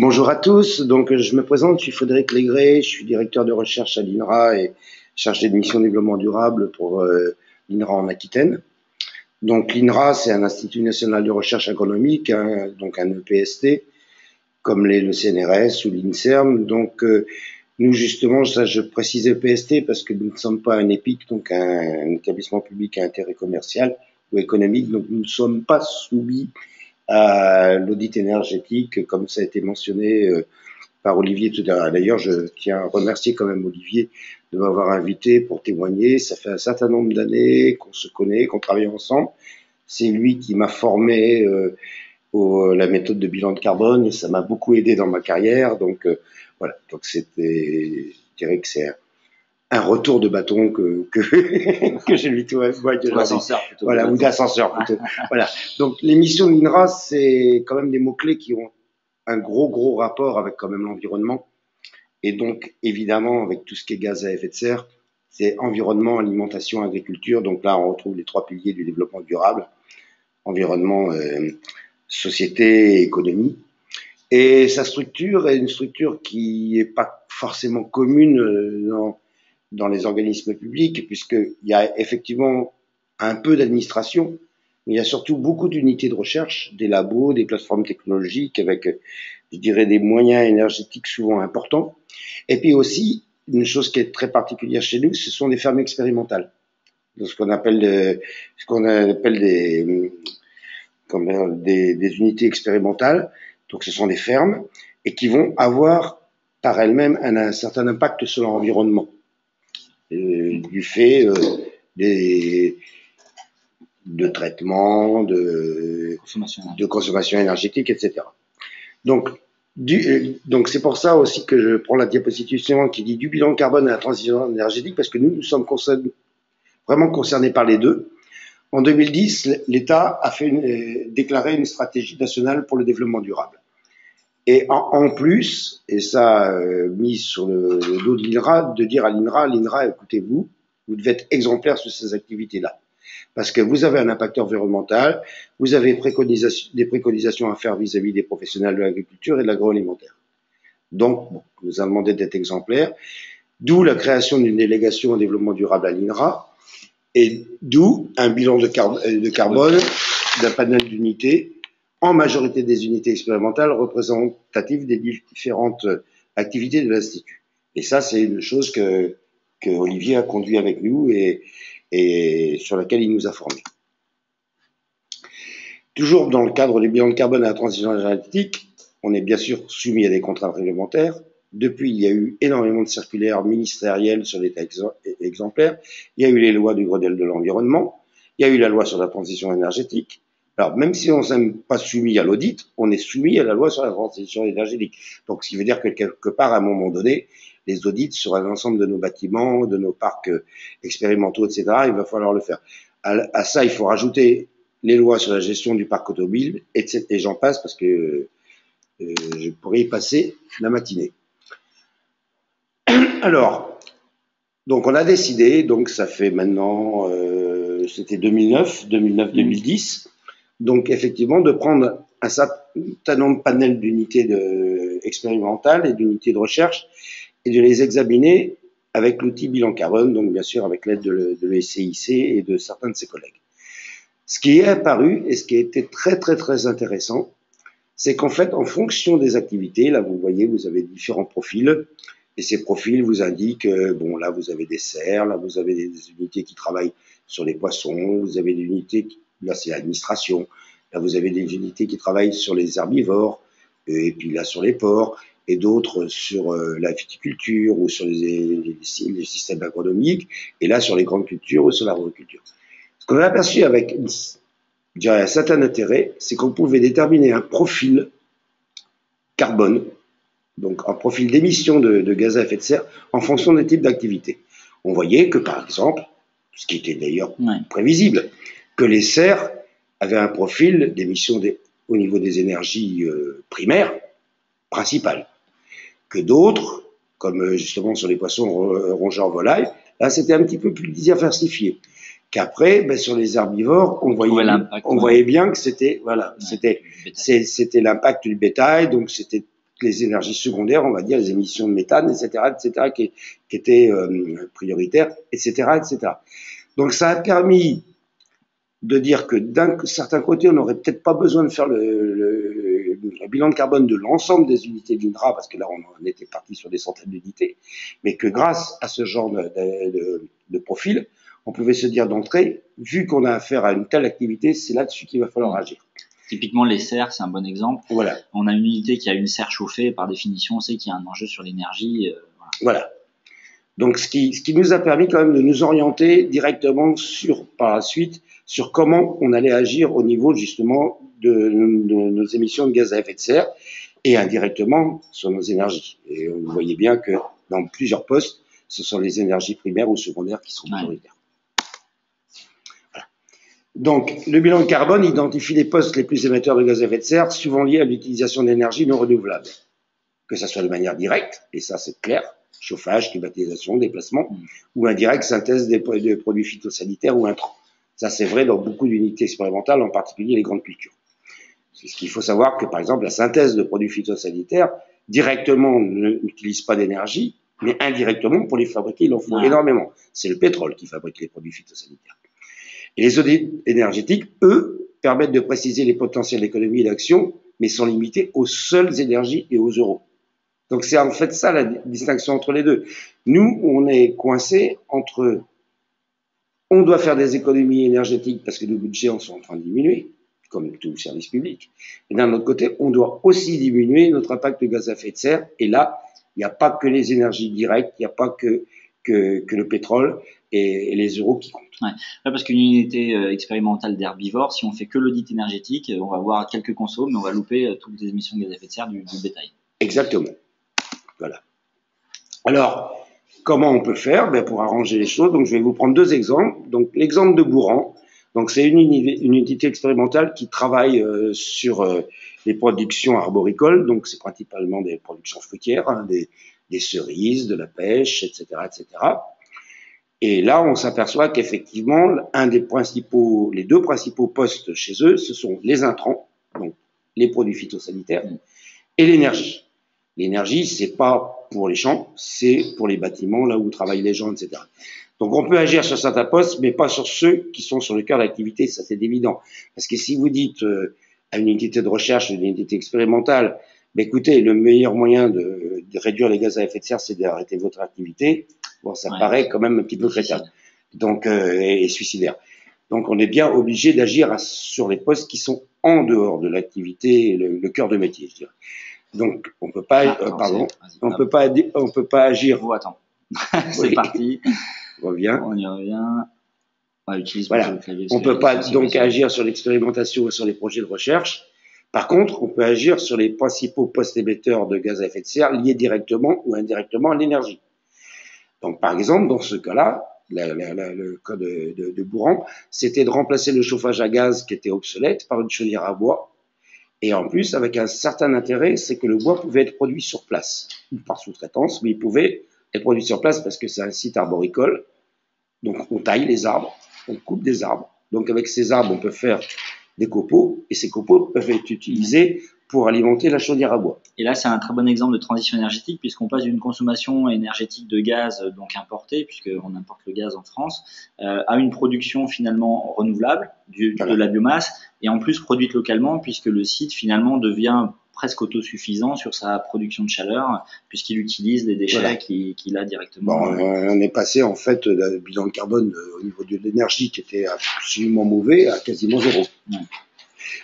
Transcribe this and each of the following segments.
Bonjour à tous, donc je me présente, je suis Frédéric Légré, je suis directeur de recherche à l'INRA et chargé de mission développement durable pour l'INRA en Aquitaine. Donc l'INRA, c'est un institut national de recherche agronomique, donc un EPST, comme le CNRS ou l'INSERM. Donc nous justement, ça je précise EPST parce que nous ne sommes pas un EPIC, donc un établissement public à intérêt commercial ou économique, donc nous ne sommes pas soumis à l'audit énergétique, comme ça a été mentionné par Olivier tout à l'heure. D'ailleurs, je tiens à remercier quand même Olivier de m'avoir invité pour témoigner. Ça fait un certain nombre d'années qu'on se connaît, qu'on travaille ensemble. C'est lui qui m'a formé la méthode de bilan de carbone et ça m'a beaucoup aidé dans ma carrière. Donc voilà, donc c'était, je dirais que c'est un retour de bâton que j'ai lu tout d'ascenseur plutôt. Voilà, ou d'ascenseur plutôt. Voilà. Donc les missions de l'INRA, c'est quand même des mots-clés qui ont un gros rapport avec quand même l'environnement. Et donc, évidemment, avec tout ce qui est gaz à effet de serre, c'est environnement, alimentation, agriculture. Donc là, on retrouve les trois piliers du développement durable. Environnement, société et économie. Et sa structure est une structure qui n'est pas forcément commune dans les organismes publics, puisqu'il y a effectivement un peu d'administration, mais il y a surtout beaucoup d'unités de recherche, des labos, des plateformes technologiques avec, je dirais, des moyens énergétiques souvent importants. Et puis aussi, une chose qui est très particulière chez nous, ce sont des fermes expérimentales. Donc, ce qu'on appelle des unités expérimentales. Donc, ce sont des fermes et qui vont avoir par elles-mêmes un certain impact sur l'environnement. Du fait de traitement, de consommation énergétique, etc. Donc c'est pour ça aussi que je prends la diapositive suivante qui dit du bilan carbone à la transition énergétique, parce que nous sommes vraiment concernés par les deux. En 2010, l'État a déclaré une stratégie nationale pour le développement durable. Et en plus, et ça mis sur le dos de l'INRA, de dire à l'INRA, écoutez-vous, vous devez être exemplaire sur ces activités-là. Parce que vous avez un impact environnemental, vous avez des préconisations à faire vis-à-vis des professionnels de l'agriculture et de l'agroalimentaire. Donc, bon, on nous a demandé d'être exemplaires, d'où la création d'une délégation au développement durable à l'INRA, et d'où un bilan de carbone d'un panel d'unités, en majorité des unités expérimentales représentatives des différentes activités de l'Institut. Et ça, c'est une chose que Olivier a conduit avec nous et sur laquelle il nous a formés. Toujours dans le cadre du bilan de carbone à la transition énergétique, on est bien sûr soumis à des contraintes réglementaires. Depuis, il y a eu énormément de circulaires ministérielles sur l'état exemplaire. Il y a eu les lois du Grenelle de l'environnement. Il y a eu la loi sur la transition énergétique. Alors, même si on n'est pas soumis à l'audit, on est soumis à la loi sur la transition énergétique. Donc, ce qui veut dire que quelque part, à un moment donné, les audits sur l'ensemble de nos bâtiments, de nos parcs expérimentaux, etc., il va falloir le faire. À ça, il faut rajouter les lois sur la gestion du parc automobile, et j'en passe parce que je pourrais y passer la matinée. Alors, donc on a décidé, donc ça fait maintenant, c'était 2009-2010, donc effectivement de prendre un certain nombre de panels d'unités expérimentales et d'unités de recherche et de les examiner avec l'outil bilan carbone, donc bien sûr avec l'aide de l'ECIC et de certains de ses collègues. Ce qui est apparu et ce qui a été très intéressant, c'est qu'en fait, en fonction des activités, là vous voyez, vous avez différents profils, et ces profils vous indiquent, bon là vous avez des cerfs, là vous avez des unités qui travaillent sur les poissons, vous avez des unités, là c'est l'administration, là vous avez des unités qui travaillent sur les herbivores, et puis là sur les porcs, et d'autres sur la viticulture ou sur les systèmes agronomiques, et là sur les grandes cultures ou sur l'agriculture. Ce qu'on a aperçu avec je dirais, un certain intérêt, c'est qu'on pouvait déterminer un profil carbone, donc un profil d'émission de gaz à effet de serre, en fonction des types d'activités. On voyait que, par exemple, ce qui était d'ailleurs prévisible, que les serres avaient un profil d'émission au niveau des énergies primaires, principales, que d'autres, comme justement sur les poissons rongeurs volailles, là c'était un petit peu plus diversifié. Qu'après, sur les herbivores, on voyait bien que c'était, voilà, c'était l'impact du bétail, donc c'était les énergies secondaires, on va dire les émissions de méthane, etc., qui étaient prioritaires, etc. Donc ça a permis de dire que d'un certain côté, on n'aurait peut-être pas besoin de faire le bilan de carbone de l'ensemble des unités de l'INRA, parce que là, on était parti sur des centaines d'unités, mais que grâce à ce genre de profil, on pouvait se dire d'entrée, vu qu'on a affaire à une telle activité, c'est là-dessus qu'il va falloir agir. Typiquement, les serres, c'est un bon exemple. Voilà. On a une unité qui a une serre chauffée, par définition, on sait qu'il y a un enjeu sur l'énergie. Voilà. Donc, ce qui nous a permis quand même de nous orienter directement par la suite, sur comment on allait agir au niveau, justement, de nos émissions de gaz à effet de serre et indirectement sur nos énergies. Et vous voyez bien que dans plusieurs postes, ce sont les énergies primaires ou secondaires qui sont prioritaires. Voilà. Donc, le bilan de carbone identifie les postes les plus émetteurs de gaz à effet de serre, souvent liés à l'utilisation d'énergies non renouvelables. Que ça soit de manière directe, et ça c'est clair, chauffage, climatisation, déplacement, ou indirect, synthèse de produits phytosanitaires ou intrants. Ça c'est vrai dans beaucoup d'unités expérimentales, en particulier les grandes cultures. C'est ce qu'il faut savoir que par exemple la synthèse de produits phytosanitaires, directement n'utilise pas d'énergie, mais indirectement pour les fabriquer, il en faut énormément. C'est le pétrole qui fabrique les produits phytosanitaires. Et les audits énergétiques, eux, permettent de préciser les potentiels d'économie et d'action, mais sont limités aux seules énergies et aux euros. Donc c'est en fait ça la distinction entre les deux. Nous, on est coincé entre on doit faire des économies énergétiques parce que nos budgets en sont en train de diminuer, comme tout service public. Et d'un autre côté, on doit aussi diminuer notre impact de gaz à effet de serre. Et là, il n'y a pas que les énergies directes, il n'y a pas que le pétrole et les euros qui comptent. Ouais, parce qu'une unité expérimentale d'herbivore, si on fait que l'audit énergétique, on va voir quelques consos, mais on va louper toutes les émissions de gaz à effet de serre du bétail. Exactement. Voilà. Alors, comment on peut faire pour arranger les choses? Donc, je vais vous prendre deux exemples. Donc, l'exemple de Bouran. Donc, c'est une unité expérimentale qui travaille sur les productions arboricoles. Donc, c'est principalement des productions fruitières, hein, des cerises, de la pêche, etc., etc. Et là, on s'aperçoit qu'effectivement, les deux principaux postes chez eux, ce sont les intrants, donc les produits phytosanitaires, et l'énergie. L'énergie, c'est pas pour les champs, c'est pour les bâtiments, là où travaillent les gens, etc. Donc, on peut agir sur certains postes, mais pas sur ceux qui sont sur le cœur d'activité, ça c'est évident. Parce que si vous dites à une unité de recherche, une unité expérimentale, écoutez, le meilleur moyen de réduire les gaz à effet de serre, c'est d'arrêter votre activité. Bon, ça paraît quand même un petit peu crétin. Donc, et suicidaire. Donc, on est bien obligé d'agir sur les postes qui sont en dehors de l'activité, le cœur de métier, je dirais. Donc, on peut pas, on peut pas agir. Oh, attends. C'est parti. Reviens. On y revient. Voilà. On peut pas donc agir sur l'expérimentation ou sur les projets de recherche. Par contre, on peut agir sur les principaux postes émetteurs de gaz à effet de serre liés directement ou indirectement à l'énergie. Donc, par exemple, dans ce cas-là, le cas de Bouran, c'était de remplacer le chauffage à gaz qui était obsolète par une chaudière à bois. Et en plus, avec un certain intérêt, c'est que le bois pouvait être produit sur place, ou par sous-traitance, mais il pouvait être produit sur place parce que c'est un site arboricole. Donc, on taille les arbres, on coupe des arbres. Donc, avec ces arbres, on peut faire des copeaux, et ces copeaux peuvent être utilisés pour alimenter la chaudière à bois. Et là, c'est un très bon exemple de transition énergétique, puisqu'on passe d'une consommation énergétique de gaz, donc importée, puisqu'on importe le gaz en France, à une production finalement renouvelable, de la biomasse, et en plus produite localement, puisque le site finalement devient presque autosuffisant sur sa production de chaleur, puisqu'il utilise les déchets qu'il a directement. Bon, on est passé en fait d'un bilan de carbone au niveau de l'énergie qui était absolument mauvais à quasiment zéro. Ouais.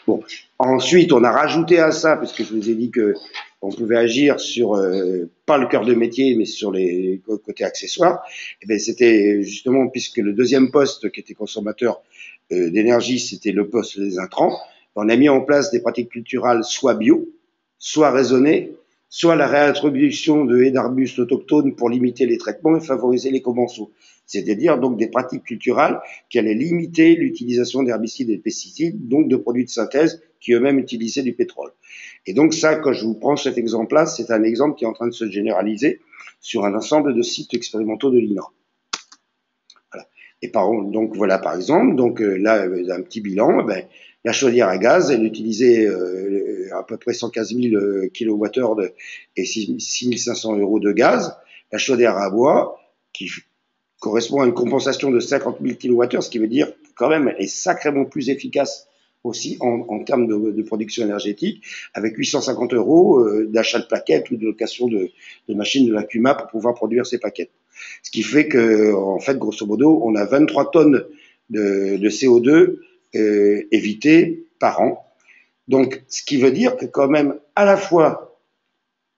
Bon, ensuite on a rajouté à ça, parce que je vous ai dit que on pouvait agir sur pas le cœur de métier, mais sur les côtés accessoires. Et bien c'était justement, puisque le deuxième poste qui était consommateur d'énergie, c'était le poste des intrants, on a mis en place des pratiques culturales soit bio, soit raisonnées, soit la réintroduction de haies d'arbustes autochtones pour limiter les traitements et favoriser les commensaux. C'est-à-dire donc des pratiques culturales qui allaient limiter l'utilisation d'herbicides et de pesticides, donc de produits de synthèse qui eux-mêmes utilisaient du pétrole. Et donc ça, quand je vous prends cet exemple-là, c'est un exemple qui est en train de se généraliser sur un ensemble de sites expérimentaux de l'INRA. Voilà. Et donc voilà par exemple, donc là un petit bilan, la chaudière à gaz, elle utilisait à peu près 115 000 kWh et 6 500 € de gaz. La chaudière à bois, qui correspond à une compensation de 50 000 kWh, ce qui veut dire quand même elle est sacrément plus efficace aussi en termes de production énergétique, avec 850 € d'achat de plaquettes ou de location de machines de l'Acuma pour pouvoir produire ces plaquettes. Ce qui fait que, en fait, grosso modo, on a 23 tonnes de CO2 évitées par an. Donc, ce qui veut dire que quand même, à la fois,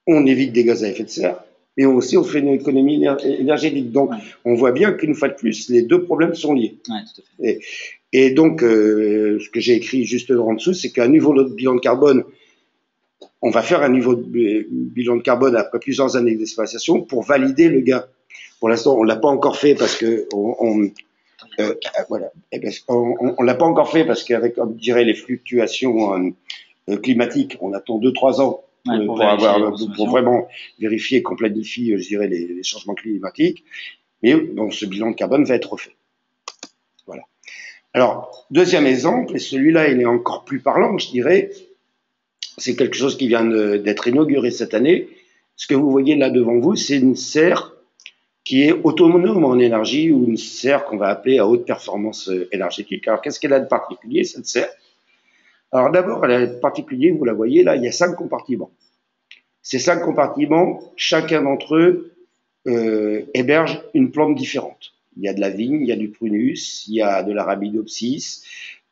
on évite des gaz à effet de serre, mais aussi on fait une économie énergétique. Donc, on voit bien qu'une fois de plus, les deux problèmes sont liés. Ouais, tout à fait. Et donc, ce que j'ai écrit juste en dessous, c'est qu'à niveau de bilan de carbone, on va faire un niveau de bilan de carbone après plusieurs années d'exploitation pour valider le gain. Pour l'instant, on l'a pas encore fait parce que voilà. On l'a pas encore fait parce qu'avec, comme je dirais, les fluctuations climatiques, on attend 2-3 ans pour vraiment vérifier qu'on planifie, je dirais, les changements climatiques. Mais bon, ce bilan de carbone va être refait. Voilà. Alors, deuxième exemple, et celui-là, il est encore plus parlant, je dirais, c'est quelque chose qui vient d'être inauguré cette année. Ce que vous voyez là devant vous, c'est une serre qui est autonome en énergie, ou une serre qu'on va appeler à haute performance énergétique. Alors, qu'est-ce qu'elle a de particulier, cette serre? Alors, d'abord, elle a de particulier, vous la voyez là, il y a 5 compartiments. Ces 5 compartiments, chacun d'entre eux héberge une plante différente. Il y a de la vigne, il y a du prunus, il y a de l'arabidopsis,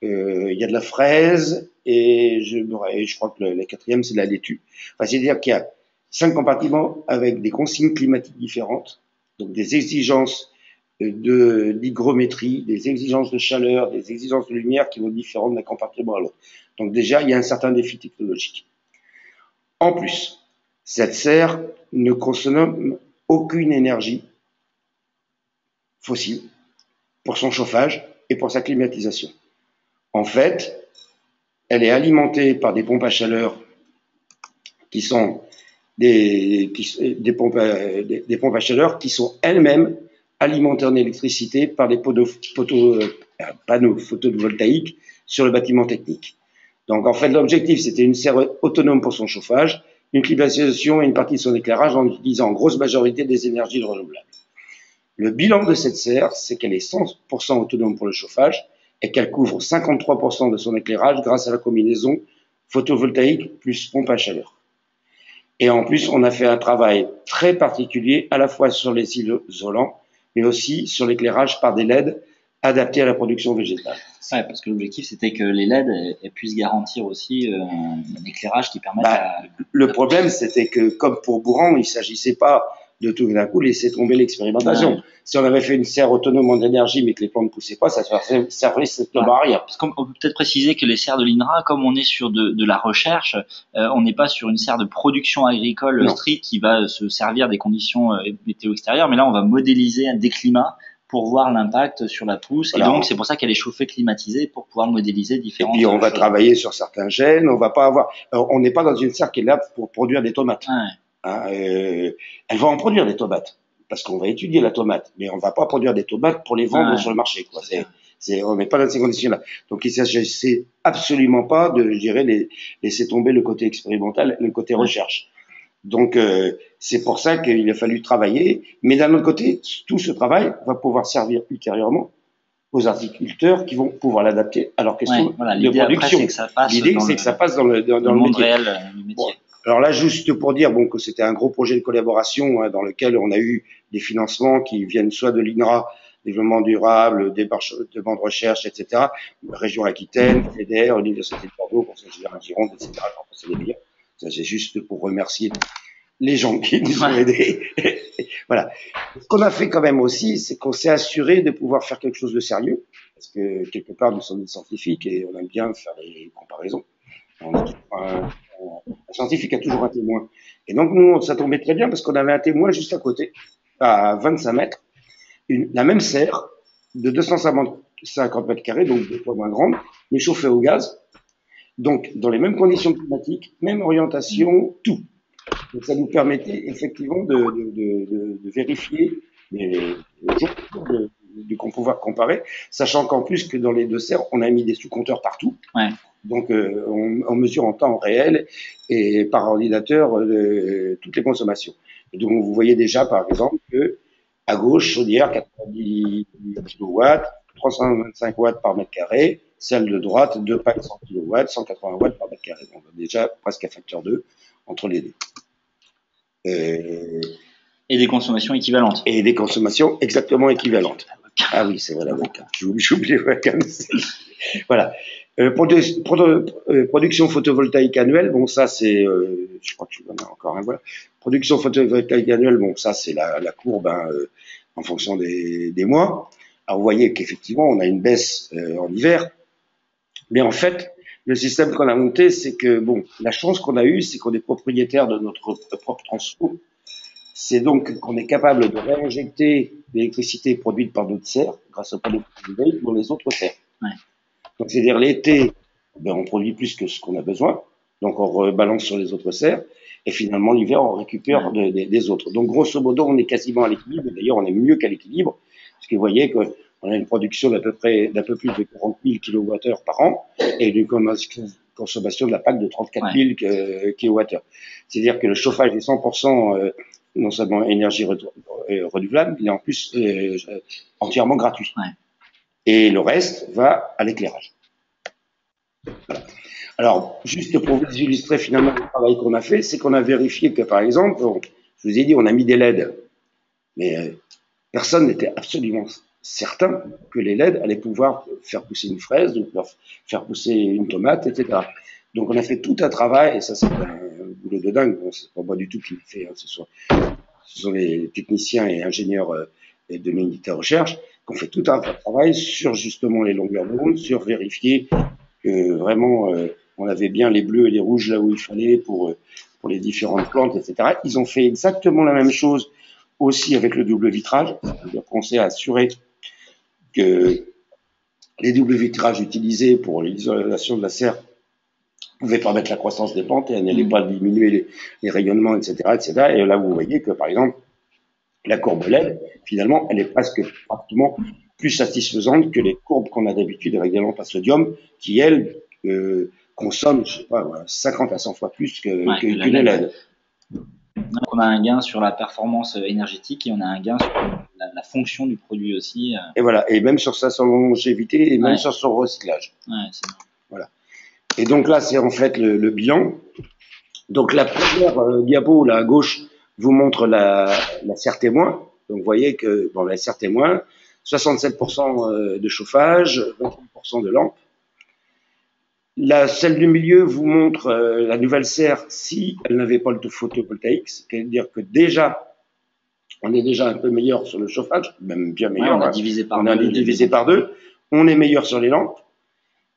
il y a de la fraise, et je crois que la quatrième, c'est de la laitue. Enfin, c'est-à-dire qu'il y a 5 compartiments avec des consignes climatiques différentes, donc des exigences d'hygrométrie, des exigences de chaleur, des exigences de lumière qui vont différentes d'un compartiment à l'autre. Donc déjà, il y a un certain défi technologique. En plus, cette serre ne consomme aucune énergie fossile pour son chauffage et pour sa climatisation. En fait, elle est alimentée par des pompes à chaleur qui sont des pompes à chaleur qui sont elles-mêmes alimentées en électricité par des panneaux photovoltaïques sur le bâtiment technique. Donc en fait, l'objectif, c'était une serre autonome pour son chauffage, une climatisation et une partie de son éclairage en utilisant en grosse majorité des énergies renouvelables. Le bilan de cette serre, c'est qu'elle est 100% autonome pour le chauffage et qu'elle couvre 53% de son éclairage grâce à la combinaison photovoltaïque plus pompe à chaleur. Et en plus, on a fait un travail très particulier à la fois sur les isolants, mais aussi sur l'éclairage par des LED adaptés à la production végétale. Ouais, parce que l'objectif, c'était que les LED puissent garantir aussi un éclairage qui permette Le problème, c'était que, comme pour Bourran, il ne s'agissait pas de tout d'un coup laisser tomber l'expérimentation. Ouais. Si on avait fait une serre autonome en énergie, mais que les plantes ne poussaient pas, ça servait strictement à rien. Parce qu'on peut peut-être préciser que les serres de l'INRA, comme on est sur de la recherche, on n'est pas sur une serre de production agricole stricte qui va se servir des conditions météo extérieures, mais là, on va modéliser des climats pour voir l'impact sur la pousse. Voilà. Et donc, c'est pour ça qu'elle est chauffée, climatisée, pour pouvoir modéliser différentes. Et puis, on va travailler sur certains gènes. On va pas avoir. On n'est pas dans une serre qui est là pour produire des tomates. Ouais. Elle va en produire des tomates parce qu'on va étudier la tomate, mais on va pas produire des tomates pour les vendre sur le marché. Quoi. On n'est pas dans ces conditions-là. Donc, il s'agissait absolument pas de, je dirais, laisser tomber le côté expérimental, le côté recherche. Donc, c'est pour ça qu'il a fallu travailler. Mais d'un autre côté, tout ce travail va pouvoir servir ultérieurement aux agriculteurs qui vont pouvoir l'adapter à leur question de production. L'idée, c'est que ça passe dans le monde réel. Bon, alors là, juste pour dire que c'était un gros projet de collaboration dans lequel on a eu des financements qui viennent soit de l'INRA, développement durable, des banques de recherche, etc., région Aquitaine, FEDER, l'Université de Bordeaux, Conseil général Gironde, etc. Alors, c'est les meilleurs. Ça, c'est juste pour remercier les gens qui nous ont aidés. Voilà. Ce qu'on a fait quand même aussi, c'est qu'on s'est assuré de pouvoir faire quelque chose de sérieux, parce que quelque part, nous sommes des scientifiques et on aime bien faire des comparaisons. Un scientifique a toujours un témoin. Et donc, nous, ça tombait très bien parce qu'on avait un témoin juste à côté, à 25 mètres, la même serre de 250 mètres carrés, donc 2 fois moins grande, mais chauffée au gaz. Donc, dans les mêmes conditions climatiques, même orientation, tout. Donc, ça nous permettait effectivement de vérifier les jours qu'on pouvoir comparer, sachant qu'en plus que dans les deux serres, on a mis des sous-compteurs partout. Ouais. Donc, on mesure en temps réel et par ordinateur toutes les consommations. Et donc, vous voyez déjà, par exemple, que à gauche, chaudière 90 kilowatts, 325 watts par mètre carré. Celle de droite, 2 packs 100 kilowatts, 180 watts par mètre carré. Donc, déjà presque à facteur 2 entre les deux. Et des consommations équivalentes. Et des consommations exactement équivalentes. Ah oui, c'est vrai, la webcam. J'oublie la webcam. Voilà. Production photovoltaïque annuelle, bon ça c'est, je crois que je vais en avoir encore un, voilà. Production photovoltaïque annuelle, bon ça c'est la courbe en fonction des mois. Alors vous voyez qu'effectivement on a une baisse en hiver, mais en fait le système qu'on a monté, c'est que bon, la chance qu'on a eue, c'est qu'on est propriétaire de notre propre transfo. C'est donc qu'on est capable de réinjecter l'électricité produite par notre serre grâce au panneau photovoltaïque dans les autres serres. Ouais. Donc, c'est-à-dire l'été, on produit plus que ce qu'on a besoin, donc on rebalance sur les autres serres, et finalement l'hiver, on récupère des autres. Donc, grosso modo, on est quasiment à l'équilibre, d'ailleurs, on est mieux qu'à l'équilibre, parce que vous voyez qu'on a une production d'un peu plus de 40 000 kWh par an, et une consommation de la PAC de 34 000 kWh. C'est-à-dire que le chauffage est 100% non seulement énergie renouvelable, mais en plus entièrement gratuit. Ouais. Et le reste va à l'éclairage. Voilà. Alors, juste pour vous illustrer finalement le travail qu'on a fait, c'est qu'on a vérifié que, par exemple, je vous ai dit, on a mis des LED, mais personne n'était absolument certain que les LED allaient pouvoir faire pousser une fraise, ou faire pousser une tomate, etc. Donc, on a fait tout un travail, et ça, c'est un boulot de dingue. Bon, c'est pas moi du tout qui le fait, hein, ce sont les techniciens et ingénieurs de l'unité de recherche qui ont fait tout un travail sur justement les longueurs d'onde, sur vérifier que vraiment on avait bien les bleus et les rouges là où il fallait pour les différentes plantes, etc. Ils ont fait exactement la même chose aussi avec le double vitrage. C'est-à-dire qu'on s'est assuré que les doubles vitrages utilisés pour l'isolation de la serre pouvaient permettre la croissance des plantes et n'allaient pas diminuer les rayonnements, etc., etc. Et là, vous voyez que, par exemple, la courbe LED, finalement, elle est presque pratiquement plus satisfaisante que les courbes qu'on a d'habitude avec des lampes à sodium, qui, elles, consomment, je sais pas, 50 à 100 fois plus qu'une LED. Donc, on a un gain sur la performance énergétique et on a un gain sur la fonction du produit aussi. Et voilà, et même sur sa longévité et même sur son recyclage. Ouais, c'est bon. Voilà. Et donc là, c'est en fait le bilan. Donc la première diapo, là, à gauche, vous montre la serre témoin. Donc vous voyez que bon, la serre témoin, 67% de chauffage, 28% de lampes. Celle du milieu vous montre la nouvelle serre si elle n'avait pas le photovoltaïque, c'est-à-dire que déjà, on est déjà un peu meilleur sur le chauffage, même bien meilleur. On a divisé par deux. On est meilleur sur les lampes.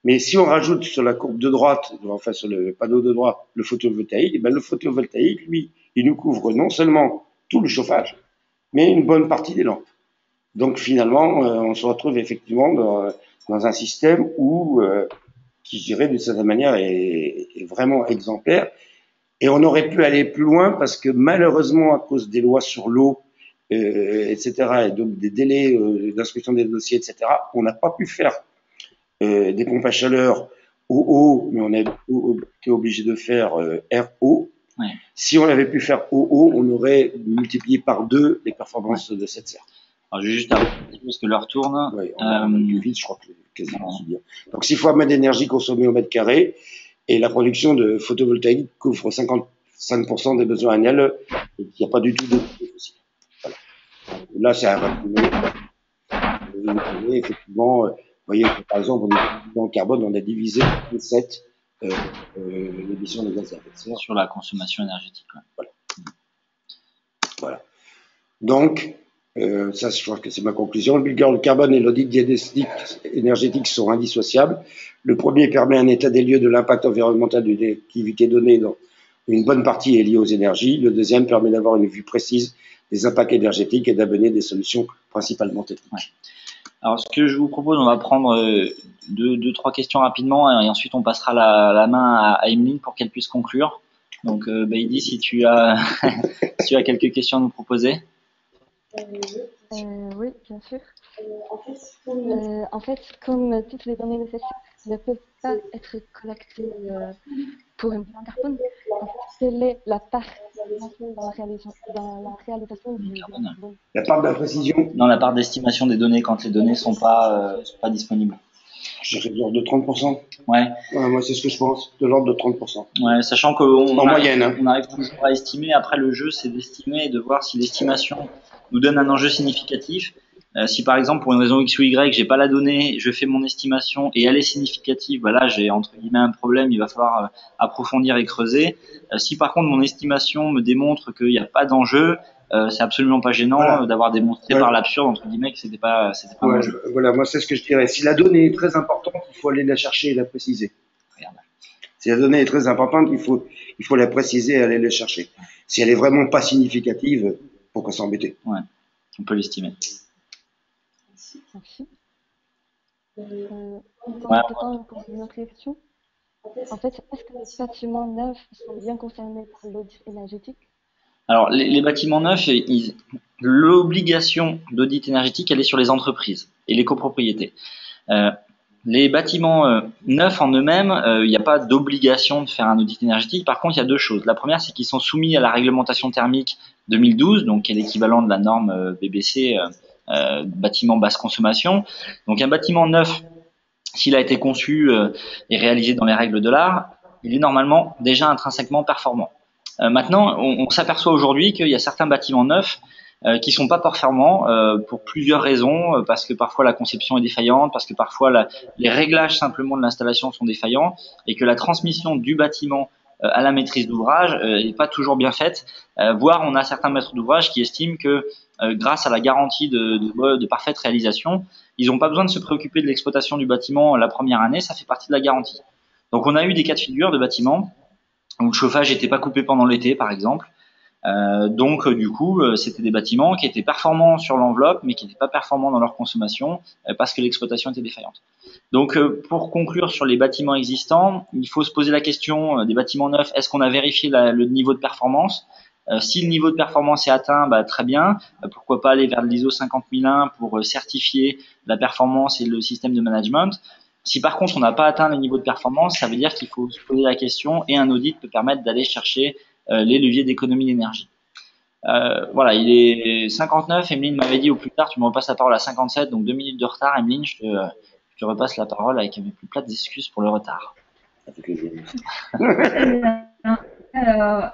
Mais si on rajoute sur la courbe de droite, enfin sur le panneau de droite, le photovoltaïque, et ben le photovoltaïque, lui, il nous couvre non seulement tout le chauffage, mais une bonne partie des lampes. Donc finalement, on se retrouve effectivement dans un système où, qui, je dirais, d'une certaine manière, est vraiment exemplaire. Et on aurait pu aller plus loin parce que malheureusement, à cause des lois sur l'eau, etc., et donc des délais d'instruction des dossiers, etc., on n'a pas pu faire des pompes à chaleur OO, mais on a été obligé de faire RO. Ouais. Si on avait pu faire OO, on aurait multiplié par 2 les performances de cette serre. Alors, je vais juste arrêter parce que l'heure tourne. Oui, on va plus vite, je crois que quasiment aussi bien. Donc 6 fois moins d'énergie consommée au mètre carré, et la production de photovoltaïque couvre 55% des besoins annuels, et il n'y a pas du tout de fossile. Voilà. Là, c'est un raffiné. Effectivement, vous voyez que par exemple, dans le carbone, on a divisé par 7 l'émission de gaz à effet de serre. Sur la consommation énergétique. Ouais. Voilà. Voilà. Donc, ça, je crois que c'est ma conclusion. Le carbone et l'audit diagnostic énergétique sont indissociables. Le premier permet un état des lieux de l'impact environnemental d'une activité donnée, dont une bonne partie est liée aux énergies. Le deuxième permet d'avoir une vue précise des impacts énergétiques et d'amener des solutions principalement techniques. Ouais. Alors, ce que je vous propose, on va prendre deux, trois questions rapidement et ensuite on passera la main à Emeline pour qu'elle puisse conclure. Donc, Baïdi, si tu as, si tu as quelques questions à nous proposer. Oui, bien sûr. En fait, comme toutes les données nécessaires ne peuvent pas être collectés pour une bilan carbone. En fait, quelle est la part dans la réalisation du bilan Carbone. carbone? La part d'imprécision, Dans la part d'estimation des données quand les données sont pas disponibles. je dirais de l'ordre de 30%. Ouais. Moi, c'est ce que je pense, de l'ordre de 30%. Ouais, sachant qu'on En moyenne, hein. on arrive toujours à estimer. Après, le jeu, c'est d'estimer et de voir si l'estimation nous donne un enjeu significatif. Si par exemple, pour une raison X ou Y, j'ai pas la donnée, je fais mon estimation et elle est significative, voilà, j'ai entre guillemets un problème, il va falloir approfondir et creuser. Si par contre mon estimation me démontre qu'il n'y a pas d'enjeu, c'est absolument pas gênant Voilà. d'avoir démontré Ouais. par l'absurde entre guillemets que c'était pas un Ouais, enjeu. voilà, moi, c'est ce que je dirais. Si la donnée est très importante, il faut aller la chercher et la préciser. Regarde. Si la donnée est très importante, il faut la préciser et aller la chercher. Si elle est vraiment pas significative, pourquoi s'embêter? Ouais, on peut l'estimer. Merci. Ouais. Pour une autre question. En fait, est-ce que les bâtiments neufs sont bien concernés par l'audit énergétique? Alors, les bâtiments neufs, l'obligation d'audit énergétique, elle est sur les entreprises et les copropriétés. Les bâtiments neufs en eux-mêmes, il n'y a pas d'obligation de faire un audit énergétique. Par contre, il y a deux choses. La première, c'est qu'ils sont soumis à la réglementation thermique 2012, donc qui est l'équivalent de la norme BBC, bâtiment basse consommation. Donc, un bâtiment neuf, s'il a été conçu et réalisé dans les règles de l'art, il est normalement déjà intrinsèquement performant. Maintenant, on s'aperçoit aujourd'hui qu'il y a certains bâtiments neufs qui sont pas performants pour plusieurs raisons, parce que parfois la conception est défaillante, parce que parfois les réglages simplement de l'installation sont défaillants, et que la transmission du bâtiment à la maîtrise d'ouvrage est pas toujours bien faite. Voire on a certains maîtres d'ouvrage qui estiment que grâce à la garantie de parfaite réalisation, ils n'ont pas besoin de se préoccuper de l'exploitation du bâtiment la première année, ça fait partie de la garantie. Donc on a eu des cas de figure de bâtiments où le chauffage n'était pas coupé pendant l'été, par exemple. Donc du coup, c'était des bâtiments qui étaient performants sur l'enveloppe, mais qui n'étaient pas performants dans leur consommation parce que l'exploitation était défaillante. Donc pour conclure sur les bâtiments existants, il faut se poser la question des bâtiments neufs, est-ce qu'on a vérifié le niveau de performance? Si le niveau de performance est atteint, bah, très bien. Pourquoi pas aller vers l'ISO 50001 pour certifier la performance et le système de management. Si par contre on n'a pas atteint le niveau de performance, ça veut dire qu'il faut se poser la question et un audit peut permettre d'aller chercher les leviers d'économie d'énergie. Voilà, il est 59. Emeline m'avait dit au plus tard, tu me repasses la parole à 57, donc 2 minutes de retard. Emeline, je te repasse la parole avec mes plus plates excuses pour le retard. Alors,